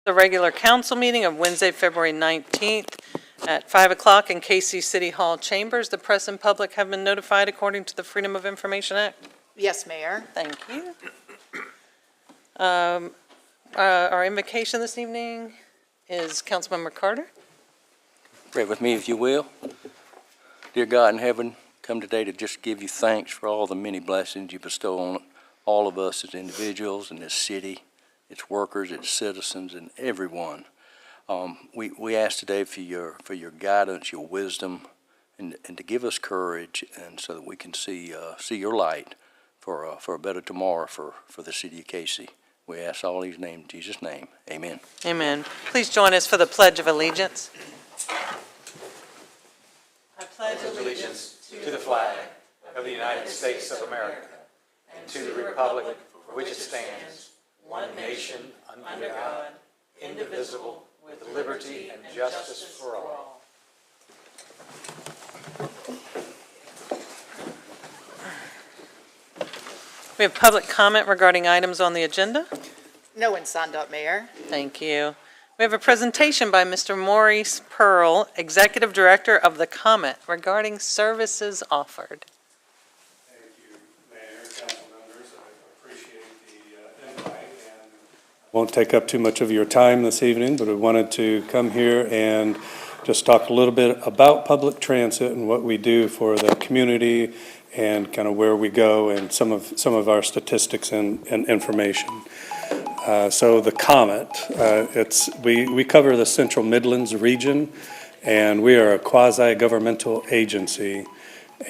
The regular council meeting of Wednesday, February 19th at 5 o'clock in Cayce City Hall chambers. The press and public have been notified according to the Freedom of Information Act. Yes, Mayor. Thank you. Our invocation this evening is Councilmember Carter. Pray with me if you will. Dear God in heaven, come today to just give you thanks for all the many blessings you bestow on all of us as individuals in this city, its workers, its citizens, and everyone. We ask today for your guidance, your wisdom, and to give us courage, and so that we can see your light for a better tomorrow for the city of Cayce. We ask all these names in Jesus' name. Amen. Amen. Please join us for the Pledge of Allegiance. I pledge allegiance to the flag of the United States of America and to the republic for which it stands, one nation under God, indivisible, with liberty and justice for all. We have public comment regarding items on the agenda. No one signed up, Mayor. Thank you. We have a presentation by Mr. Maurice Pearl, Executive Director of the Comet, regarding services offered. Thank you, Mayor, council members. I appreciate the invite and won't take up too much of your time this evening, but I wanted to come here and just talk a little bit about public transit and what we do for the community and kind of where we go and some of our statistics and information. So the Comet, we cover the Central Midlands region, and we are a quasi-governmental agency,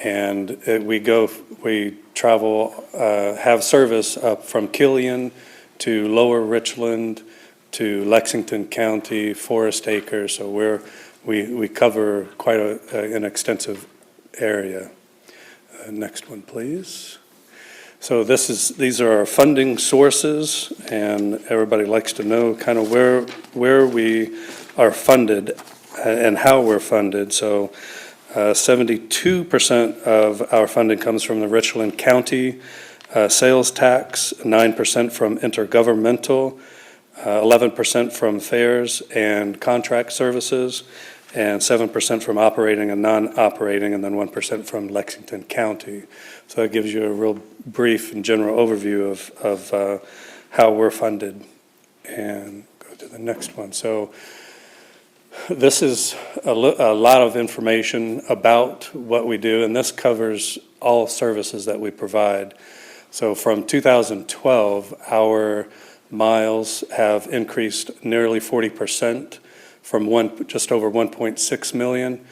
and we travel, have service up from Killian to Lower Richland to Lexington County, Forest Acres. So we cover quite an extensive area. Next one, please. So these are our funding sources, and everybody likes to know kind of where we are funded and how we're funded. So 72% of our funding comes from the Richland County sales tax, 9% from intergovernmental, 11% from fares and contract services, and 7% from operating and non-operating, and then 1% from Lexington County. So that gives you a real brief and general overview of how we're funded. And go to the next one. So this is a lot of information about what we do, and this covers all services that we provide. So from 2012, our miles have increased nearly 40%. From just over 1.6 million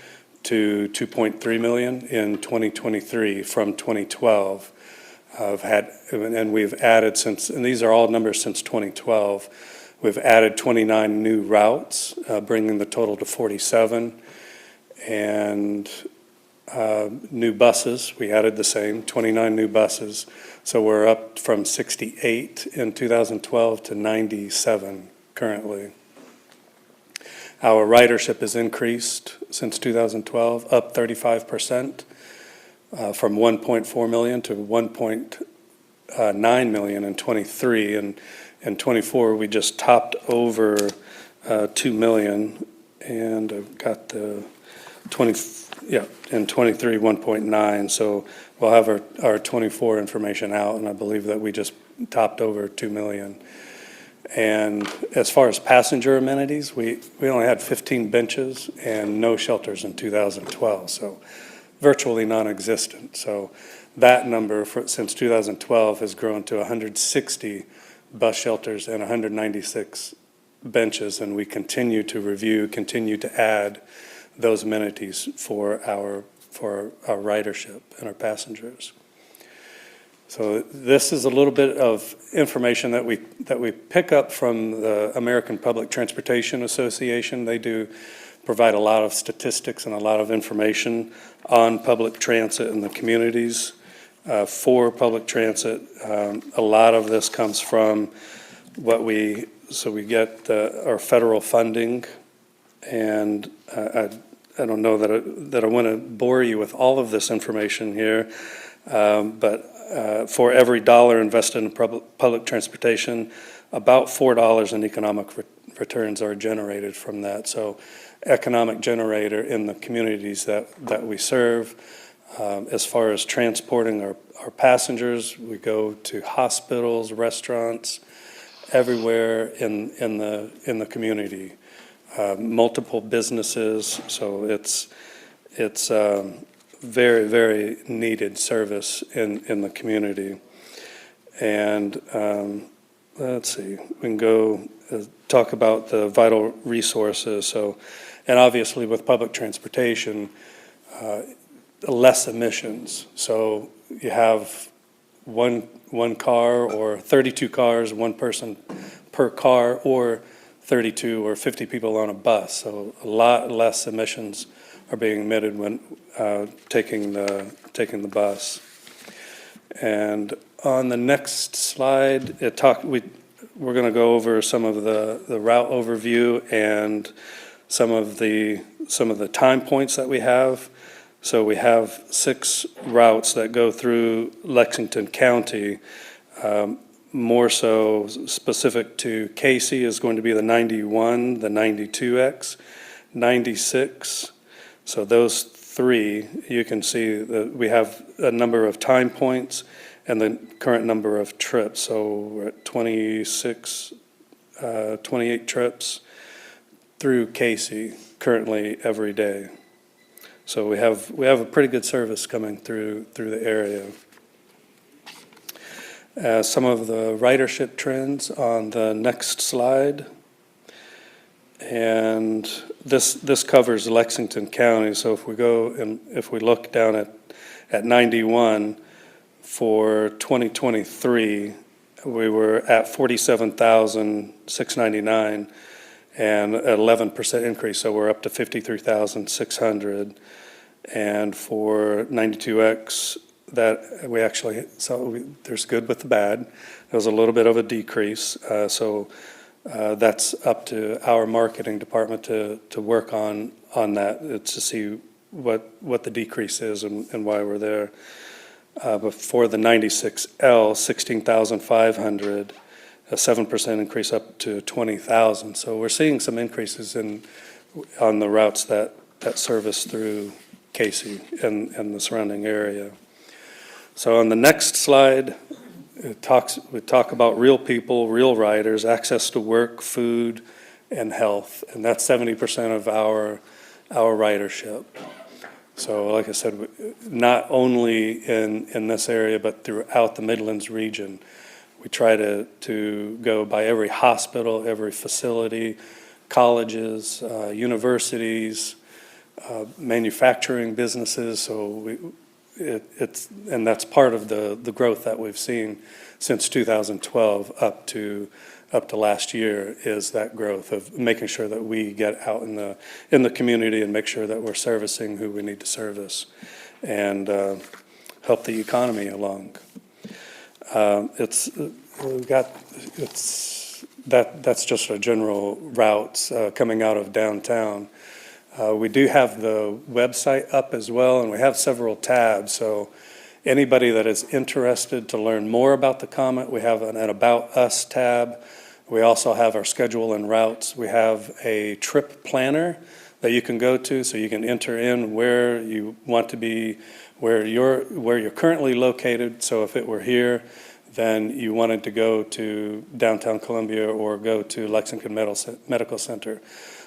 to 2.3 million in 2023 from 2012. And we've added and these are all numbers since 2012, we've added 29 new routes, bringing the total to 47. And new buses, we added the same, 29 new buses. So we're up from 68 in 2012 to 97 currently. Our ridership has increased since 2012, up 35%, from 1.4 million to 1.9 million in 23. And in 24, we just topped over 2 million, and I've got the in 23, 1.9. So we'll have our 24 information out, and I believe that we just topped over 2 million. And as far as passenger amenities, we only had 15 benches and no shelters in 2012, so virtually non-existent. So that number since 2012 has grown to 160 bus shelters and 196 benches, and we continue to add those amenities for our ridership and our passengers. So this is a little bit of information that we pick up from the American Public Transportation Association. They do provide a lot of statistics and a lot of information on public transit in the communities for public transit. A lot of this comes from we get our federal funding, and I don't know that I want to bore you with all of this information here, but for every dollar invested in public transportation, about $4 in economic returns are generated from that. So economic generator in the communities that we serve. As far as transporting our passengers, we go to hospitals, restaurants, everywhere in the community. Multiple businesses, so it's very, very needed service in the community. And let's see, we can go talk about the vital resources. So, and obviously with public transportation, less emissions. So you have one car or 32 cars, one person per car, or 32 or 50 people on a bus. So a lot less emissions are being emitted when taking the bus. And on the next slide, we're going to go over some of the route overview and some of the time points that we have. So we have 6 routes that go through Lexington County. More so specific to Cayce is going to be the 91, the 92X, 96. So those 3, you can see that we have a number of time points and the current number of trips. So we're at 28 trips through Cayce currently every day. So we have a pretty good service coming through the area. Some of the ridership trends on the next slide. And this covers Lexington County. So if we go and if we look down at 91 for 2023, we were at 47,699 and an 11% increase. So we're up to 53,600. And for 92X, that we actually, there's good with the bad. There was a little bit of a decrease. So that's up to our marketing department to work on that. It's to see what the decrease is and why we're there. But for the 96L, 16,500, a 7% increase up to 20,000. So we're seeing some increases on the routes that service through Cayce and the surrounding area. So on the next slide, we talk about real people, real riders, access to work, food, and health, and that's 70% of our ridership. So like I said, not only in this area, but throughout the Midlands region, we try to go by every hospital, every facility, colleges, universities, manufacturing businesses. So and that's part of the growth that we've seen since 2012 up to last year, is that growth of making sure that we get out in the community and make sure that we're servicing who we need to service and help the economy along. That's just a general routes coming out of downtown. We do have the website up as well, and we have several tabs. So anybody that is interested to learn more about the Comet, we have an About Us tab. We also have our schedule and routes. We have a trip planner that you can go to, so you can enter in where you want to be, where you're currently located. So if it were here, then you wanted to go to downtown Columbia or go to Lexington Medical Center.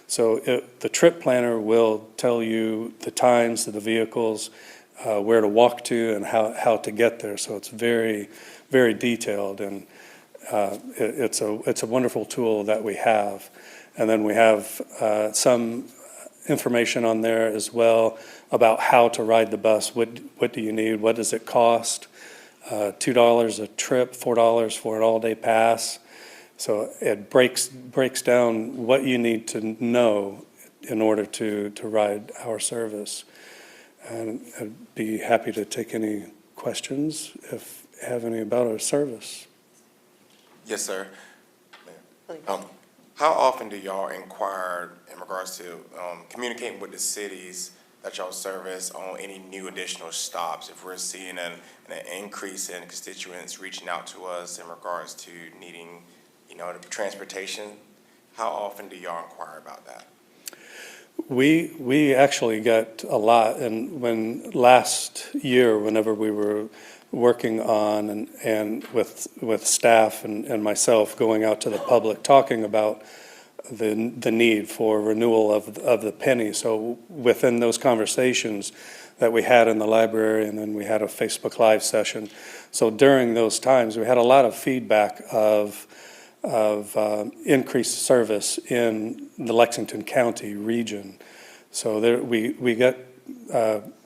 So the trip planner will tell you the times, the vehicles, where to walk to, and how to get there. So it's very, very detailed, and it's a wonderful tool that we have. And then we have some information on there as well about how to ride the bus. What do you need? What does it cost? $2 a trip, $4 for an all-day pass. So it breaks down what you need to know in order to ride our service. And I'd be happy to take any questions if you have any about our service. Yes, sir. How often do y'all inquire in regards to communicating with the cities that y'all service on any new additional stops? If we're seeing an increase in constituents reaching out to us in regards to needing, the transportation, How often do y'all inquire about that? We actually got a lot, and when last year, whenever we were working on and with staff and myself going out to the public, talking about the need for renewal of the penny. So within those conversations that we had in the library, and then we had a Facebook Live session. So during those times, we had a lot of feedback of increased service in the Lexington County region. So there, we get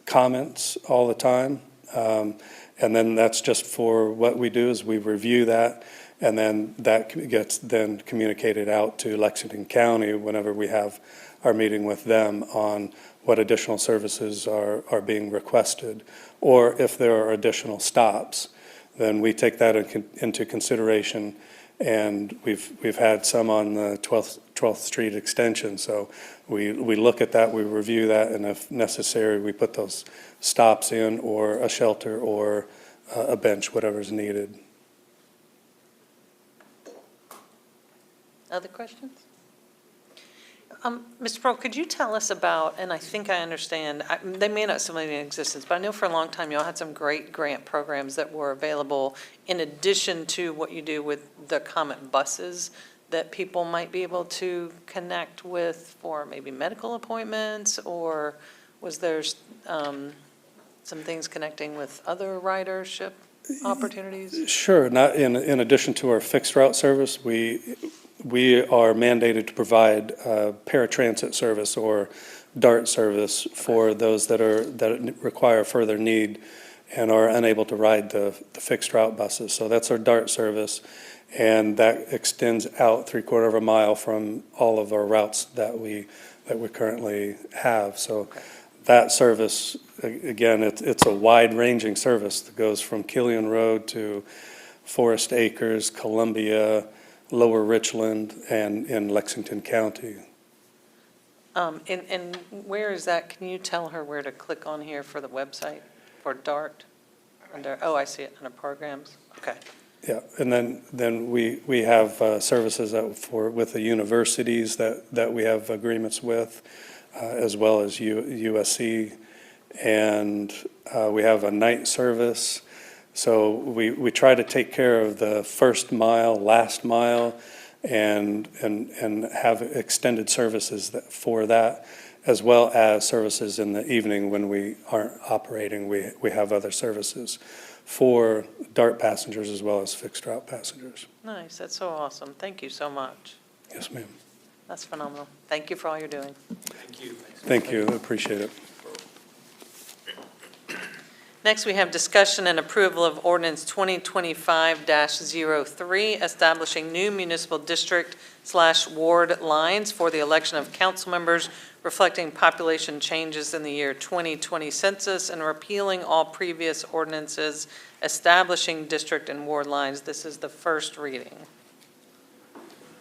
comments all the time, and then that's just for what we do is we review that, and then that gets then communicated out to Lexington County whenever we have our meeting with them on what additional services are being requested, or if there are additional stops, then we take that into consideration. And we've had some on the 12th Street extension, so we look at that, we review that, and if necessary, we put those stops in, or a shelter, or a bench, whatever's needed. Other questions? Mr. Pearl, could you tell us about, and I think I understand, they may not still be in existence, but I know for a long time y'all had some great grant programs that were available in addition to what you do with the Comet buses that people might be able to connect with for maybe medical appointments, or was there some things connecting with other ridership opportunities? Sure, not in addition to our fixed route service, we are mandated to provide paratransit service or DART service for those that require further need and are unable to ride the fixed route buses. So that's our DART service, and that extends out 3/4 of a mile from all of our routes that we currently have. So that service, again, it's a wide-ranging service that goes from Killian Road to Forest Acres, Columbia, Lower Richland, and in Lexington County. And where is that? Can you tell her where to click on here for the website for DART? Oh, I see it under programs. Okay. Yeah, and then we have services with the universities that we have agreements with, as well as USC, and we have a night service. So we try to take care of the first mile, last mile, and have extended services for that, as well as services in the evening when we aren't operating. We have other services for DART passengers as well as fixed route passengers. Nice, that's so awesome. Thank you so much. Yes, ma'am. That's phenomenal. Thank you for all you're doing. Thank you. Thank you, I appreciate it. Next, we have discussion and approval of ordinance 2025-03, establishing new municipal district/ward lines for the election of council members reflecting population changes in the year 2020 census and repealing all previous ordinances establishing district and ward lines. This is the first reading.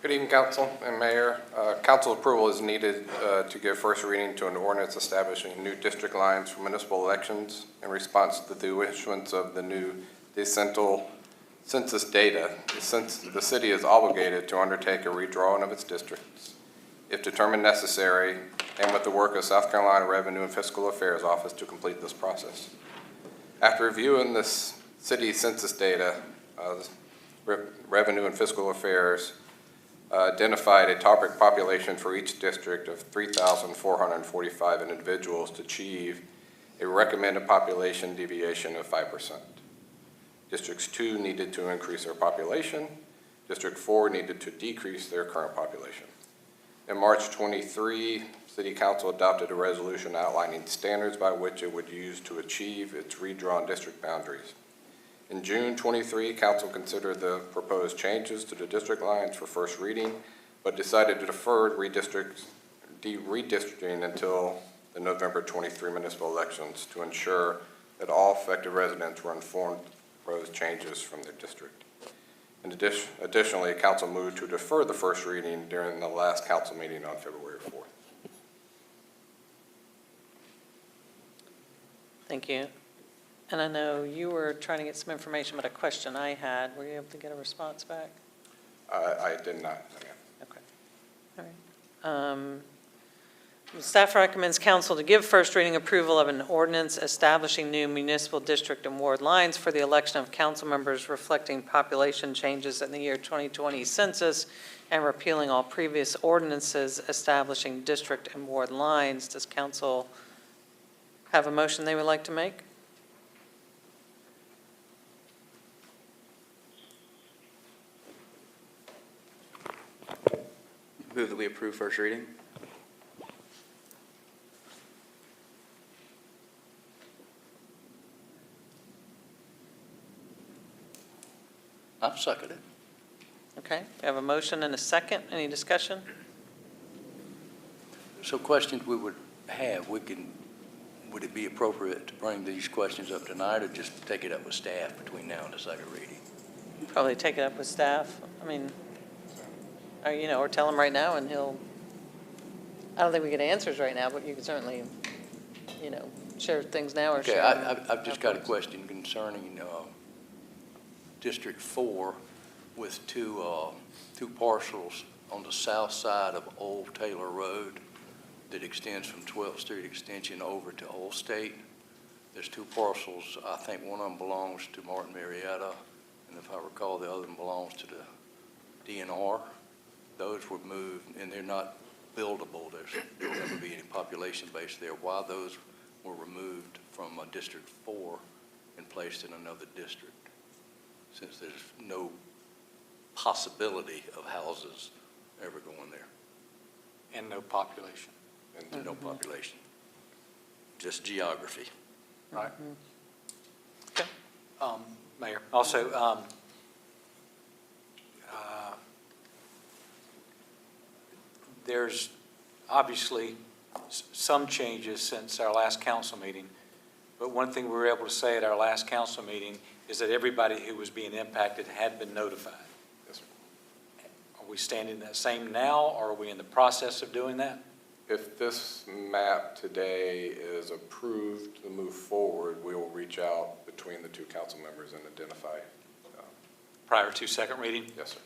Good evening, Council and Mayor. Council approval is needed to give first reading to an ordinance establishing new district lines for municipal elections in response to the issuance of the new decennial census data. The city is obligated to undertake a redrawing of its districts, if determined necessary, and with the work of South Carolina Revenue and Fiscal Affairs Office to complete this process. After reviewing this city census data, Revenue and Fiscal Affairs identified a target population for each district of 3,445 individuals to achieve a recommended population deviation of 5%. Districts 2 needed to increase their population. District 4 needed to decrease their current population. In March 23, City Council adopted a resolution outlining standards by which it would use to achieve its redrawn district boundaries. In June 23, Council considered the proposed changes to the district lines for first reading, but decided to defer redistricting until the November 23 municipal elections to ensure that all affected residents were informed of the proposed changes from their district. Additionally, Council moved to defer the first reading during the last Council meeting on February 4th. Thank you. And I know you were trying to get some information about a question I had. Were you able to get a response back? I did not. Okay. All right. Staff recommends council to give first reading approval of an ordinance establishing new municipal district and ward lines for the election of council members reflecting population changes in the year 2020 census and repealing all previous ordinances establishing district and ward lines. Does council have a motion they would like to make? Move that we approve first reading. I've seconded it. Okay, we have a motion and a second. Any discussion? So questions we would have, would it be appropriate to bring these questions up tonight or just take it up with staff between now and the second reading? Probably take it up with staff. I mean, or tell him right now and I don't think we get answers right now, but you can certainly, share things now or Okay, share them I've just got a afterwards. question concerning District 4 with two parcels on the south side of Old Taylor Road that extends from 12th Street Extension over to Old State. There's two parcels. I think one of them belongs to Martin Marietta, and if I recall, the other one belongs to the DNR. Those were moved, and they're not buildable. There'll never be any population base there. Why those were removed from District 4 and placed in another district, since there's no possibility of houses ever going there, And no population, and no population, just geography. right? Okay. Mayor, also, there's obviously some changes since our last council meeting, but one thing we were able to say at our last council meeting is that everybody who was being impacted had been notified. Yes, sir. Are we standing that same now, or are we in the process of doing that? If this map today is approved to move forward, we will reach out between the two council members and identify. Prior to second reading? Yes, sir.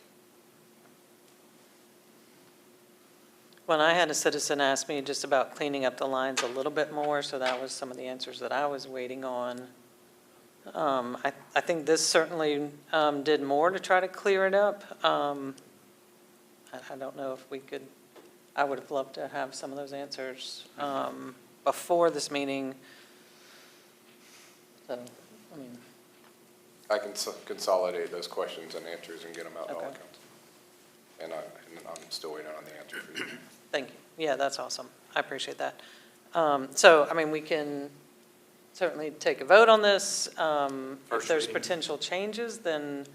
When I had a citizen ask me just about cleaning up the lines a little bit more, so that was some of the answers that I was waiting on. I think this certainly did more to try to clear it up. I don't know if we could, I would have loved to have some of those answers before this meeting. So, I mean. I can consolidate those questions and answers and get them out to all Okay. council. And I'm still waiting on the answer for you. Thank you. Yeah, that's awesome. I appreciate that. So, I mean, we can certainly take a vote on this. If First there's reading. potential changes, then,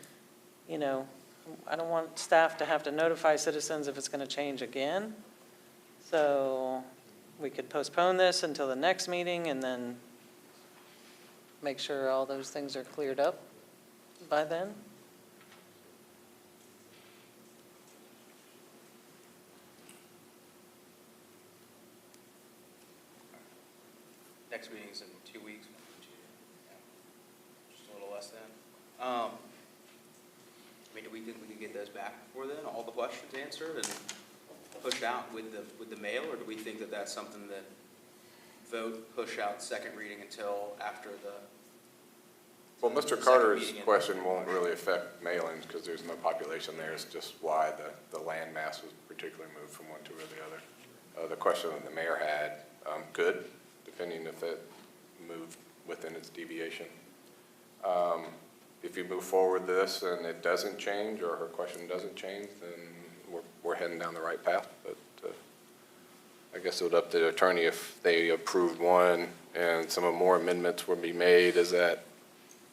I don't want staff to have to notify citizens if it's going to change again. So we could postpone this until the next meeting and then make sure all those things are cleared up by then. Next meeting's in 2 weeks. Just a little less than. I mean, do we think we can get those back before then, all the questions answered and pushed out with the mail, or do we think that that's something that vote, push out second reading until after the? Well, Mr. second Carter's meeting in- question won't really affect mailings because there's no population there. It's just why the land mass was particularly moved from one to the other. The question that the mayor had, could, depending if it moved within its deviation. If you move forward this and it doesn't change, or her question doesn't change, then we're heading down the right path. But I guess it would up to the attorney if they approved one and some more amendments would be made. Is that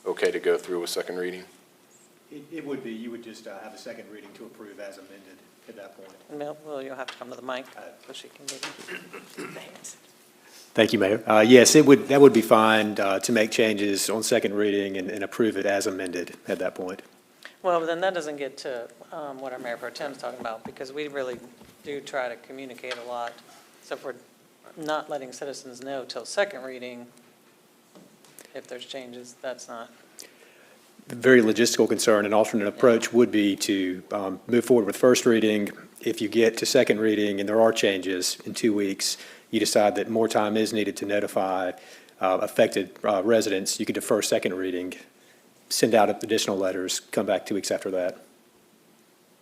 okay to go through with second reading? It would be, you would just have a second reading to approve as amended at that point. Well, you'll have to come to the mic so she can get it. Thank you, Mayor. Yes, that would be fine to make changes on second reading and approve it as amended at that point. Well, but then that doesn't get to what our Mayor Pro Tem is talking about, because we really do try to communicate a lot. So if we're not letting citizens know till second reading, if there's changes, that's not. The very logistical concern and alternate approach would be to move forward with first reading, If you get to second reading and there are changes in 2 weeks, you decide that more time is needed to notify affected residents, you could defer second reading, send out additional letters, come back 2 weeks after that.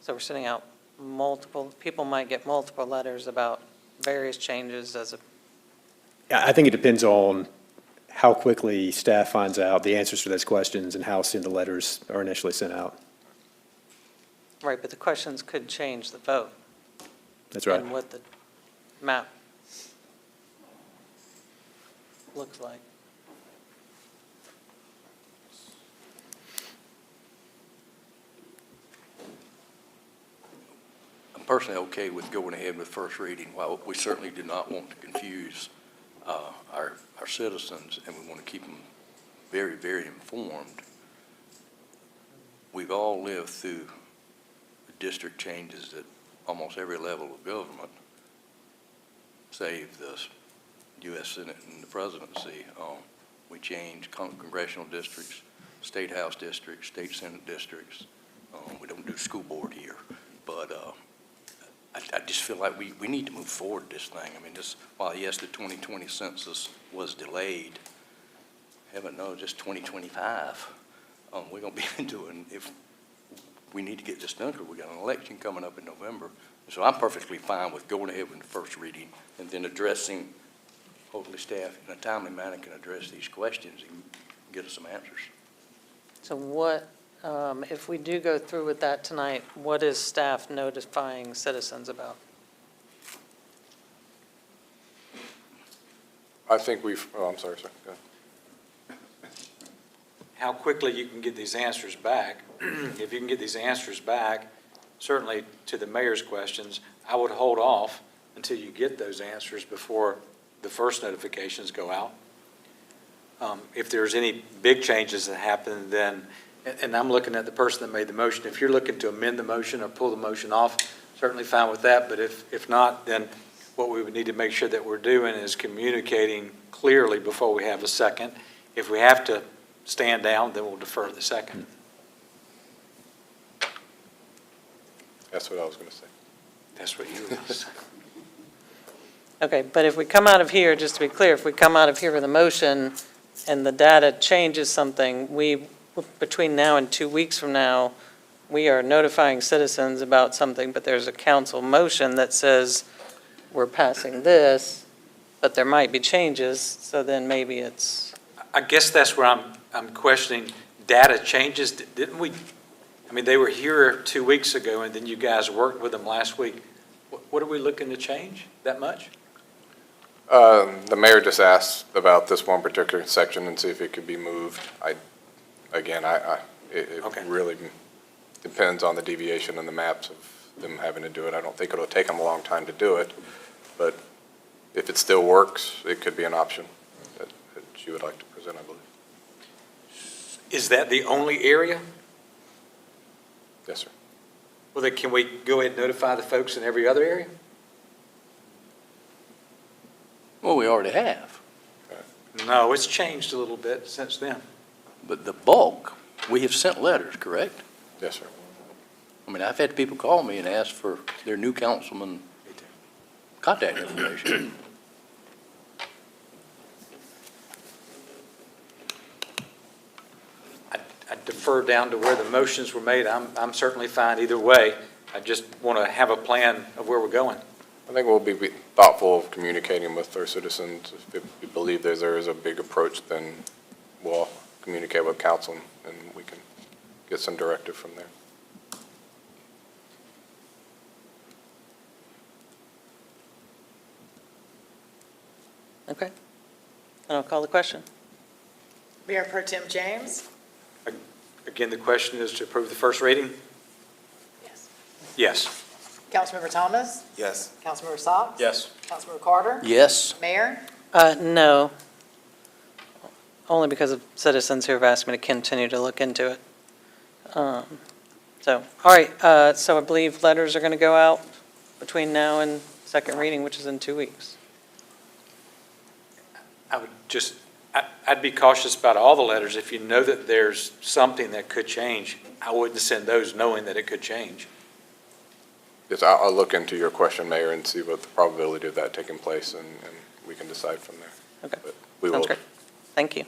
So we're sending out people might get multiple letters about various changes as a, I think it depends on how quickly staff finds out the answers to those questions and how soon the letters are initially sent out. right, but the questions could change the vote. That's right. And what the map looks like. I'm personally okay with going ahead with first reading. While we certainly do not want to confuse our citizens, and we want to keep them very, very informed. We've all lived through district changes at almost every level of government, save the U.S. Senate and the presidency. We changed congressional districts, state house districts, state senate districts. We don't do school board here, but I just feel like we need to move forward this thing. I mean, while yes, the 2020 census was delayed, heaven knows, just 2025. We're going to be into it if we need to get this done, because we got an election coming up in November. So I'm perfectly fine with going ahead with the first reading and then addressing, hopefully staff in a timely manner can address these questions and get us some answers. So what, if we do go through with that tonight, what is staff notifying citizens about? I think I'm sorry, sir. Go ahead. How quickly you can get these answers back. If you can get these answers back, certainly to the mayor's questions, I would hold off until you get those answers before the first notifications go out. If there's any big changes that happen, then, and I'm looking at the person that made the motion, if you're looking to amend the motion or pull the motion off, certainly fine with that, but if not, then what we would need to make sure that we're doing is communicating clearly before we have a second. If we have to stand down, then we'll defer the second. That's what I was going to say. That's what you were going to say. Okay, but if we come out of here, just to be clear, if we come out of here with a motion and the data changes something, between now and 2 weeks from now, we are notifying citizens about something, but there's a council motion that says we're passing this, but there might be changes, so then maybe it's, I guess that's where I'm questioning data changes. Didn't we, I mean, they were here 2 weeks ago, and then you guys worked with them last week. What are we looking to change that much? The mayor just asked about this one particular section and see if it could be moved. It Okay. really depends on the deviation in the maps of them having to do it. I don't think it'll take them a long time to do it, but if it still works, it could be an option that you would like to present, I believe. Is that the only area? Yes, sir. Well, then can we go ahead and notify the folks in every other area? Well, we already have, No, it's changed a little bit since then. but the bulk, we have sent letters, correct? Yes, sir. I mean, I've had people call me and ask for their new councilman contact information. I defer down to where the motions were made. I'm certainly fine either way. I just want to have a plan of where we're going. I think we'll be thoughtful of communicating with our citizens. If we believe there is a big approach, then we'll communicate with council and we can get some directive from there. okay. And I'll call the question. Mayor Pro Tem James? Again, the question is to approve the first reading? Yes. Yes. Councilmember Thomas? Yes. Councilmember Socks? Yes. Councilmember Carter? Yes, Mayor? No, only because of citizens who have asked me to continue to look into it. So, all right, so I believe letters are going to go out between now and second reading, which is in 2 weeks. I would just, I'd be cautious about all the letters. If you know that there's something that could change, I wouldn't send those knowing that it could change. Yes, I'll look into your question, Mayor, and see what the probability of that taking place, and we can decide from there. Okay. But we Sounds will. great. Thank you.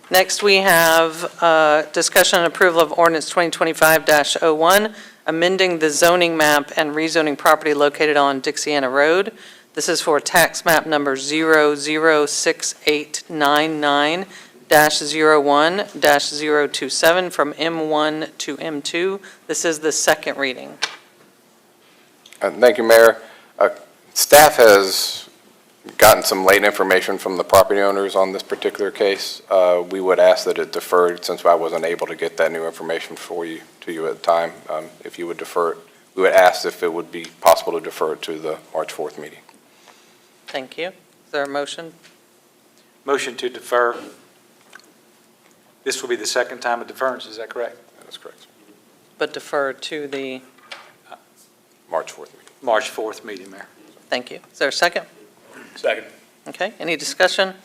Next, we have discussion and approval of ordinance 2025-01, amending the zoning map and rezoning property located on Dixiana Road. This is for tax map number 006899-01-027 from M1 to M2. This is the second reading. Thank you, Mayor. Staff has gotten some late information from the property owners on this particular case. We would ask that it deferred, since I wasn't able to get that new information to you at the time. If you would defer it, we would ask if it would be possible to defer it to the March 4th meeting. Thank you. Is there a motion? Motion to defer. This will be the second time of deference, is that correct? That's correct. But defer to the, March 4th meeting. March 4th meeting, Mayor. thank you. Is there a second? Second. Okay, any discussion?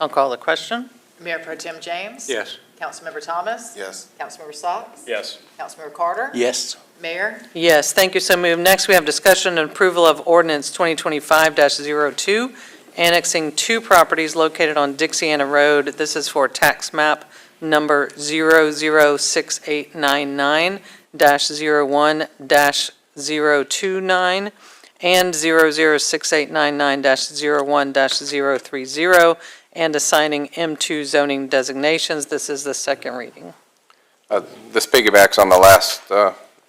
I'll call the question. Mayor Pro Tem James. Yes. Councilmember Thomas. Yes. Councilmember Socks. Yes. Councilmember Carter. Yes. Mayor. Yes, thank you, so moved. Next, we have discussion and approval of ordinance 2025-02, annexing two properties located on Dixiana Road. This is for tax map number 006899-01-029 and 006899-01-030, and assigning M2 zoning designations. This is the second reading. This piggybacks on the last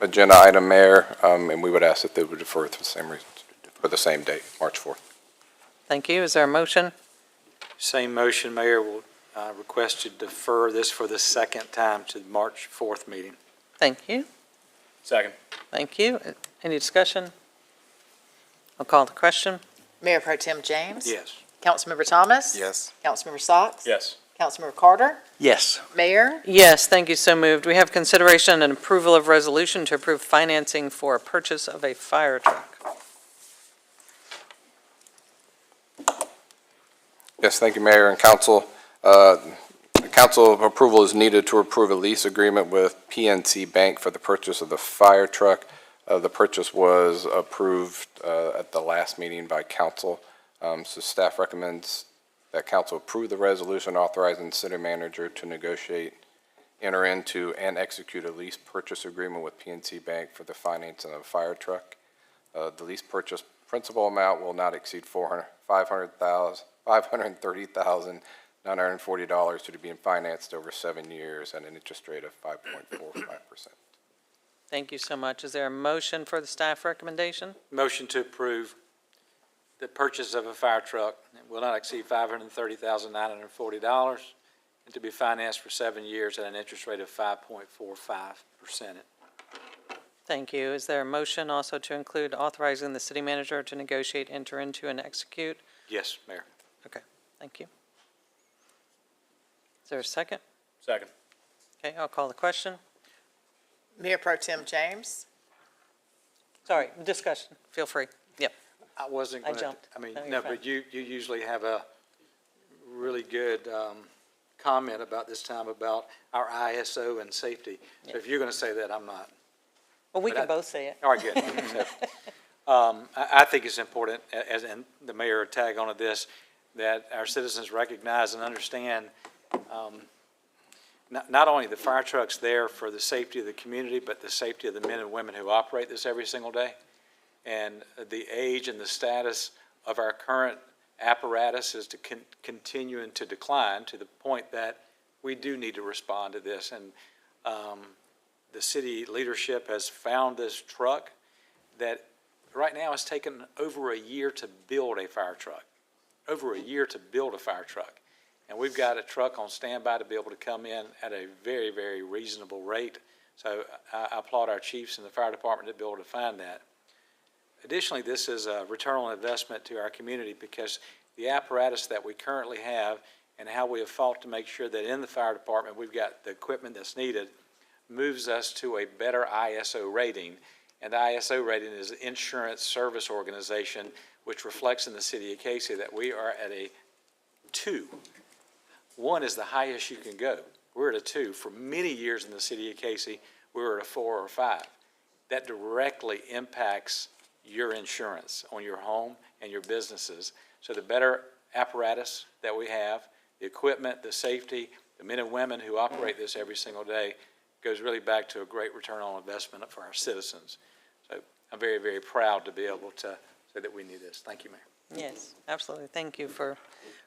agenda item, Mayor, and we would ask that they would defer it for the same reasons, for the same date, March 4th. Thank you. Is there a motion? Same motion, Mayor, will request to defer this for the second time to the March 4th meeting. Thank you. Second. Thank you. Any discussion? I'll call the question. Mayor Pro Tem James. Yes. Councilmember Thomas. Yes. Councilmember Socks. Yes. Councilmember Carter. Yes. Mayor. Yes, thank you, so moved. We have consideration and approval of resolution to approve financing for purchase of a fire truck. Yes, thank you, Mayor and Council. Council approval is needed to approve a lease agreement with PNC Bank for the purchase of the fire truck. The purchase was approved at the last meeting by council. So staff recommends that council approve the resolution authorizing the city manager to negotiate, enter into, and execute a lease purchase agreement with PNC Bank for the financing of a fire truck. The lease purchase principal amount will not exceed $530,940 to be financed over 7 years at an interest rate of 5.45%. Thank you so much. Is there a motion for the staff recommendation? Motion to approve the purchase of a fire truck. It will not exceed $530,940 and to be financed for 7 years at an interest rate of 5.45%. Thank you. Is there a motion also to include authorizing the city manager to negotiate, enter into, and execute? Yes, Mayor. Okay, thank you. Is there a second? Second. Okay, I'll call the question. Mayor Pro Tem James. Sorry, discussion. Feel free. Yep. I wasn't I going to, jumped. I mean, No, you're no, fine. but you usually have a really good comment about this time about our ISO and safety. So if you're going to say that, I'm not. Well, we But can I- both say it. All right, good. I think it's important, and the mayor would tag on to this, that our citizens recognize and understand not only the fire trucks there for the safety of the community, but the safety of the men and women who operate this every single day. And the age and the status of our current apparatus is continuing to decline to the point that we do need to respond to this. And the city leadership has found this truck that right now it's taken over a year to build a fire truck, over a year to build a fire truck. And we've got a truck on standby to be able to come in at a very, very reasonable rate. So I applaud our chiefs and the fire department to be able to find that. Additionally, this is a return on investment to our community because the apparatus that we currently have and how we have fought to make sure that in the fire department we've got the equipment that's needed moves us to a better ISO rating. And the ISO rating is the Insurance Service Organization, which reflects in the city of Cayce that we are at a 2. 1 is the highest you can go. We're at a 2. For many years in the city of Cayce, we were at a 4 or 5. that directly impacts your insurance on your home and your businesses. So the better apparatus that we have, the equipment, the safety, the men and women who operate this every single day goes really back to a great return on investment for our citizens. So I'm very, very proud to be able to say that we need this. Thank you, Mayor. Yes, absolutely. Thank you for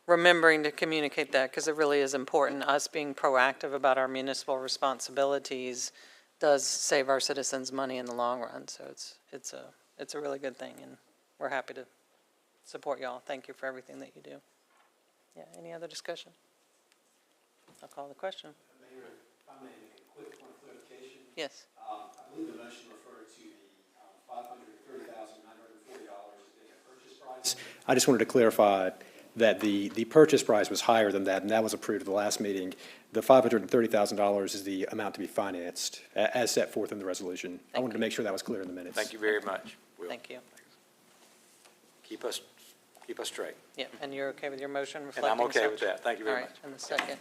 remembering to communicate that, because it really is important. Us being proactive about our municipal responsibilities does save our citizens money in the long run. So it's a really good thing, and we're happy to support y'all. Thank you for everything that you do. Yeah, any other discussion? I'll call the question. Mayor, if I may make a quick point of clarification. Yes. I believe the motion referred to the $530,940 as being a purchase price. I just wanted to clarify that the purchase price was higher than that, and that was approved at the last meeting. The $530,000 is the amount to be financed, as set forth in the resolution. I wanted to make sure that was clear in the minutes. Thank you very much. Will. Thank you. Keep us straight. Yeah, and you're okay with your motion And reflecting I'm okay such? with that. Thank you very much. All right, and the second?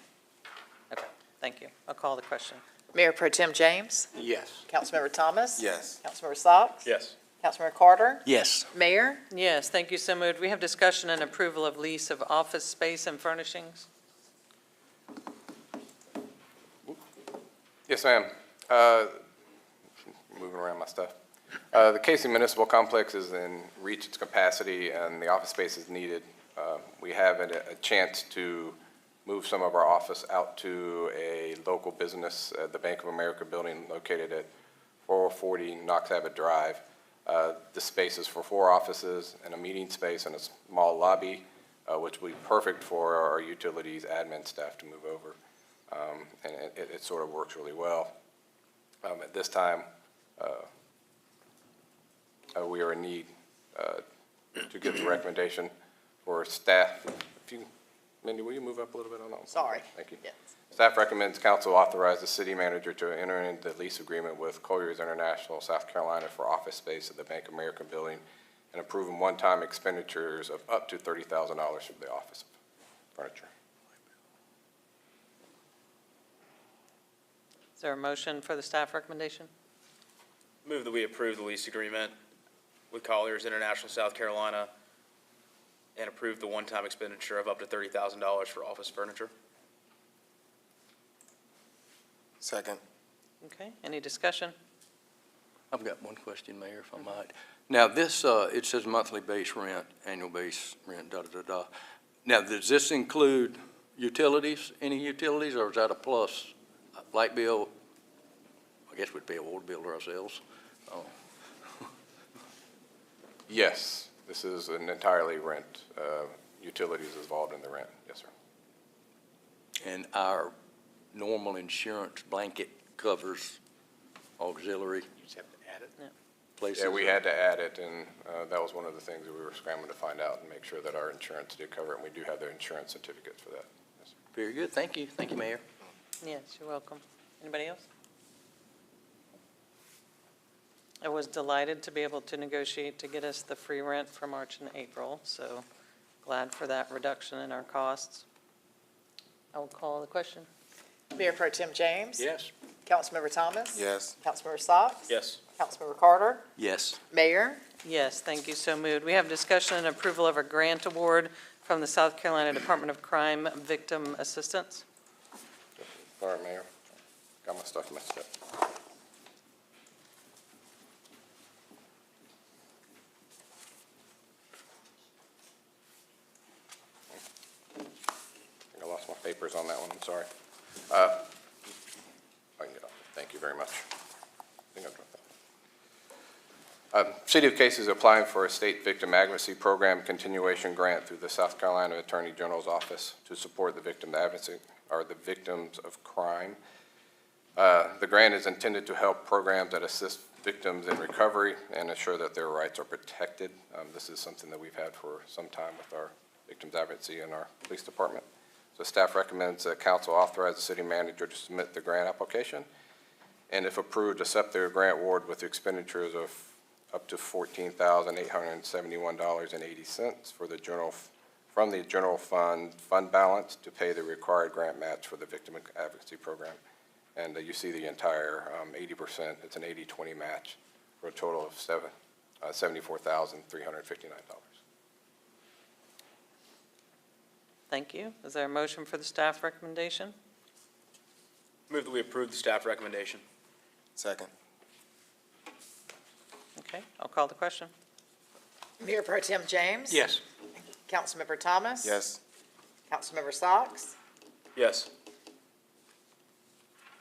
Okay, thank you. I'll call the question. Mayor Pro Tem James, Yes. Councilmember Thomas. Yes. Councilmember Socks. Yes. Councilmember Carter. Yes. Mayor. Yes, thank you, so moved. We have discussion and approval of lease of office space and furnishings. Yes, ma'am. Moving around my stuff. The Cayce Municipal Complex is in reach its capacity, and the office space is needed. We have a chance to move some of our office out to a local business, the Bank of America building located at 440 Knox Abbott Drive. The space is for 4 offices and a meeting space and a small lobby, which will be perfect for our utilities admin staff to move over. And it sort of works really well. At this time, we are in need to get the recommendation for staff. If you, Mindy, will you move up a little bit on that one? Sorry. Thank you. Yes. Staff recommends council authorize the city manager to enter into the lease agreement with Colliers International, South Carolina for office space at the Bank of America building and approving one-time expenditures of up to $30,000 for the office furniture. Is there a motion for the staff recommendation? Move that we approve the lease agreement with Colliers International, South Carolina, and approve the one-time expenditure of up to $30,000 for office furniture. Second. Okay, any discussion? I've got one question, Mayor, if I might. Now, this, it says monthly base rent, annual base rent, da-da-da-da. Now, does this include utilities, any utilities, or is that a plus? Light bill, I guess we'd pay a water bill ourselves. Oh. Yes, this is an entirely rent. Utilities is involved in the rent. Yes, sir. And our normal insurance blanket covers auxiliary You just have to add it. places? Yeah, we had to add it, and that was one of the things that we were scrambling to find out and make sure that our insurance did cover it, and we do have the insurance certificates for that. Yes, sir. Very good, thank you. Thank you, Mayor. Yes, you're welcome. Anybody else? I was delighted to be able to negotiate to get us the free rent for March and April, so glad for that reduction in our costs. I will call the question. Mayor Pro Tem James. Yes. Councilmember Thomas. Yes. Councilmember Socks. Yes. Councilmember Carter. Yes. Mayor. Yes, thank you, so moved. We have discussion and approval of a grant award from the South Carolina Department of Crime Victim Assistance. Sorry, Mayor. Got my stuff mixed up. I think I lost my papers on that one, I'm sorry. I can get off. Thank you very much. I think I dropped that. City of Cayce is applying for a state victim advocacy program continuation grant through the South Carolina Attorney General's office to support the victim advocacy, or the victims of crime. The grant is intended to help programs that assist victims in recovery and ensure that their rights are protected. This is something that we've had for some time with our victims advocacy in our police department. So staff recommends that council authorize the city manager to submit the grant application, and if approved, accept the grant award with expenditures of up to $14,871.80 for the general, from the general fund balance to pay the required grant match for the victim advocacy program. And you see the entire 80%, it's an 80-20 match for a total of $74,359. Thank you. Is there a motion for the staff recommendation? Move that we approve the staff recommendation. Second. Okay, I'll call the question. Mayor Pro Tem James. Yes. Councilmember Thomas. Yes. Councilmember Socks. Yes.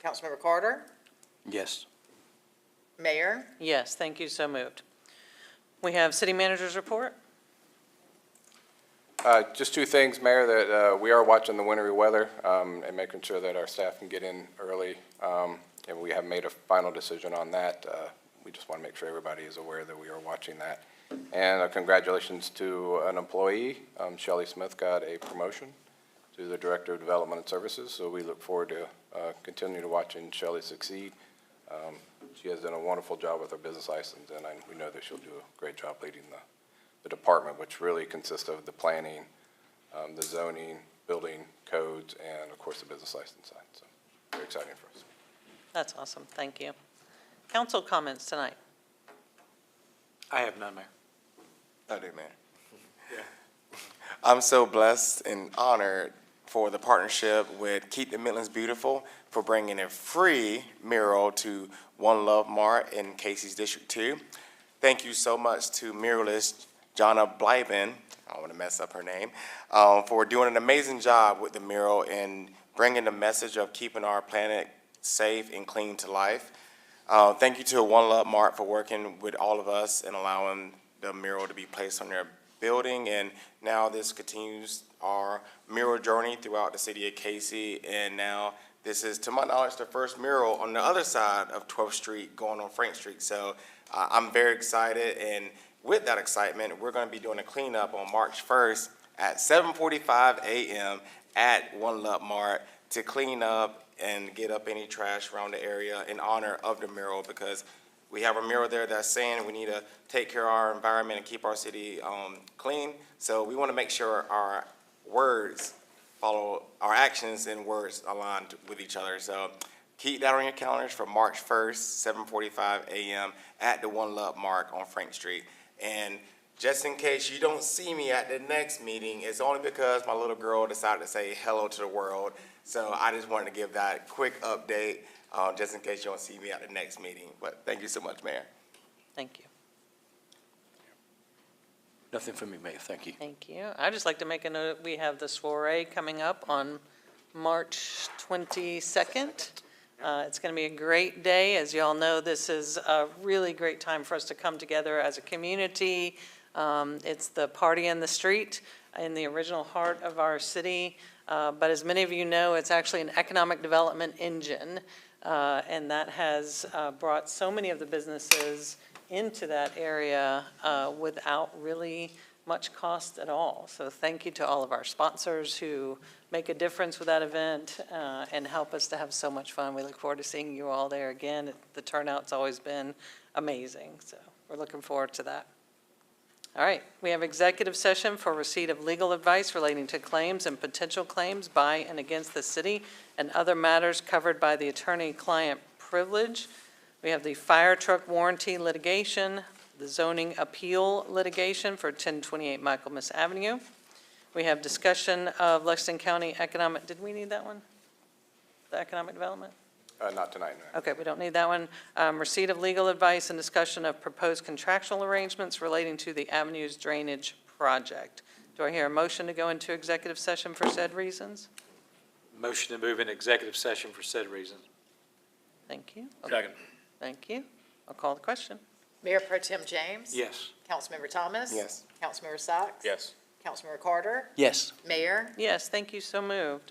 Councilmember Carter. Yes. Mayor. Yes, thank you, so moved. We have city manager's report. Just two things, Mayor, that we are watching the wintry weather and making sure that our staff can get in early. And we haven't made a final decision on that. We just want to make sure everybody is aware that we are watching that. And congratulations to an employee. Shelley Smith got a promotion to the Director of Development and Services, so we look forward to continue to watching Shelley succeed. She has done a wonderful job with her business license, and we know that she'll do a great job leading the department, which really consists of the planning, the zoning, building codes, and of course the business license side. So very exciting for us. That's awesome, thank you. Council comments tonight. I have none, Mayor. I do, Mayor. I'm so blessed and honored for the partnership with Keep the Midlands Beautiful for bringing a free mural to One Love Mart in Cayce's District 2. Thank you so much to muralist Jonna Blyben, I don't want to mess up her name, for doing an amazing job with the mural and bringing the message of keeping our planet safe and clean to life. Thank you to One Love Mart for working with all of us and allowing the mural to be placed on their building. And now this continues our mural journey throughout the city of Cayce. And now this is, to my knowledge, the first mural on the other side of 12th Street going on Frank Street. So I'm very excited. And with that excitement, we're going to be doing a cleanup on March 1st at 7:45 a.m. at One Love Mart to clean up and get up any trash around the area in honor of the mural, because we have a mural there that's saying we need to take care of our environment and keep our city clean. So we want to make sure our words follow, our actions and words aligned with each other. So keep that on your calendars for March 1st, 7:45 a.m. at the One Love Mart on Frank Street. And just in case you don't see me at the next meeting, it's only because my little girl decided to say hello to the world. So I just wanted to give that quick update, just in case you don't see me at the next meeting. But thank you so much, Mayor. Thank you. Nothing from me, Mayor. Thank you. Thank you. I'd just like to make a note, we have the soiree coming up on March 22nd. It's going to be a great day. As you all know, this is a really great time for us to come together as a community. It's the party in the street in the original heart of our city. But as many of you know, it's actually an economic development engine, and that has brought so many of the businesses into that area without really much cost at all. So thank you to all of our sponsors who make a difference with that event and help us to have so much fun. We look forward to seeing you all there again. The turnout's always been amazing, so we're looking forward to that. All right, we have executive session for receipt of legal advice relating to claims and potential claims by and against the city and other matters covered by the attorney-client privilege. We have the fire truck warranty litigation, the zoning appeal litigation for 1028 Michaelmas Avenue. We have discussion of Lexington County economic, did we need that one? The economic development? Not tonight, no. Okay, we don't need that one. Receipt of legal advice and discussion of proposed contractual arrangements relating to the Avenues Drainage Project. Do I hear a motion to go into executive session for said reasons? Motion to move in executive session for said reasons. Thank you. Second. Thank you. I'll call the question. Mayor Pro Tem James. Yes. Councilmember Thomas. Yes. Councilmember Socks. Yes. Councilmember Carter. Yes. Mayor. Yes, thank you. So moved.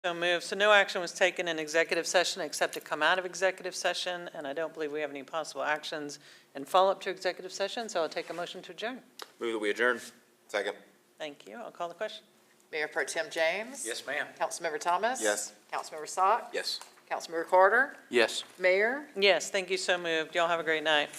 So moved. So no action was taken in executive session except to come out of executive session, and I don't believe we have any possible actions and follow-up to executive session, so I'll take a motion to adjourn. Move that we adjourn. Second. Thank you. I'll call the question. Mayor Pro Tem James. Yes, ma'am. Councilmember Thomas. Yes. Councilmember Socks. Yes. Councilmember Carter. Yes. Mayor. Yes, thank you. So moved. Y'all have a great night.